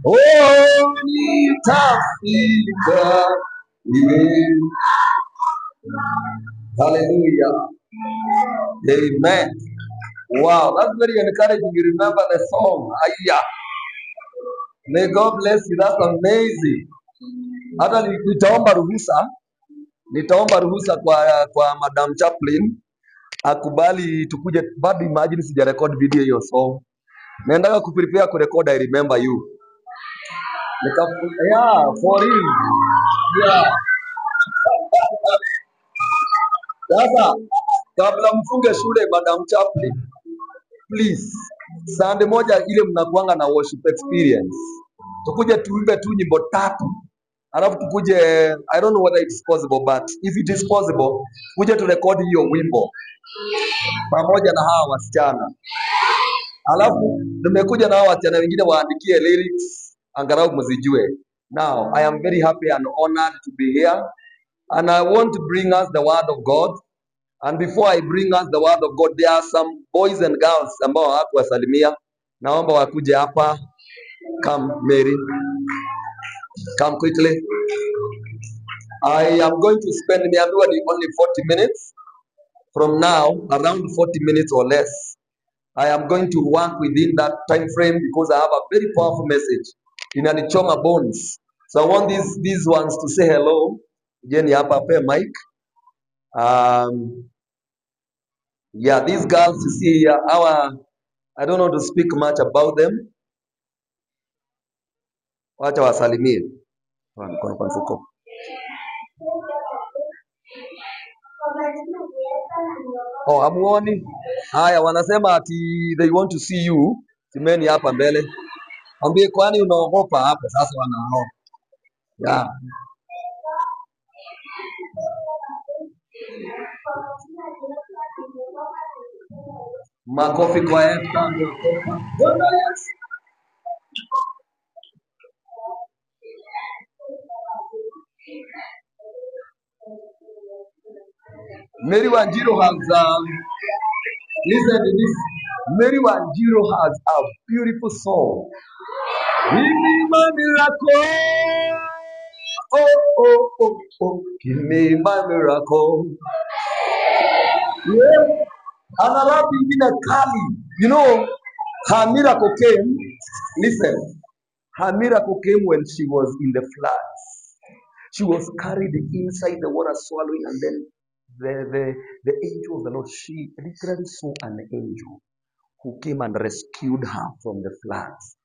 Oh, nitafika. Hallelujah. Amen. Wow, that's very encouraging. You remember the song. Aya. May God bless you. That's amazing. Hata nitaomba ruhusa kwa Madam Chaplin akubali tukuje. Bado imagine sija record video hiyo song. Naendaga kuprepare kurecord I remember you. Yeah, for real. Yeah. Sasa kabla mfunge shule Madam Chaplin, please. Sunday moja ile mnakuanga na worship experience. Tukuje tuimbe tu nyimbo 3. Alafu tukuje, I don't know whether it's possible but if it is possible, kuje tu record hiyo wimbo pamoja na hawa wasichana. Alafu nimekuja na hawa wasichana wengine waandikie lyrics angalau mzijue. Now, I am very happy and honored to be here and I want to bring us the word of God. And before I bring us the word of God, there are some boys and girls ambao hawakuwasalimia. Naomba wakuje hapa. Come, Mary. Come quickly. I am going to spend only 40 minutes. From now, around 40 minutes or less. I am going to work within that time frame because I have a very powerful message in Anichoma Bones. So I want these ones to say hello. Jenny hapa pe mic. Yeah, these girls you see here, I don't know to speak much about them. Wacha wasalimie. Kwa mfuko. Oh, amuoni? Haya, wanasema ati they want to see you. Simeni hapa mbele. Ambie kwani unaogopa hapa sasa wanaona. Yeah. Makofi kwa Esther. Mary Wanjiru has listen to this. Mary Wanjiru has a beautiful song. Give me my miracle. Oh. Give me my miracle. Yeah. Another begin a Kali. You know, her miracle came. Listen, her miracle came when she was in the floods. She was carried inside the water swallowing, and then the angel of the Lord, she literally saw an angel who came and rescued her from the floods.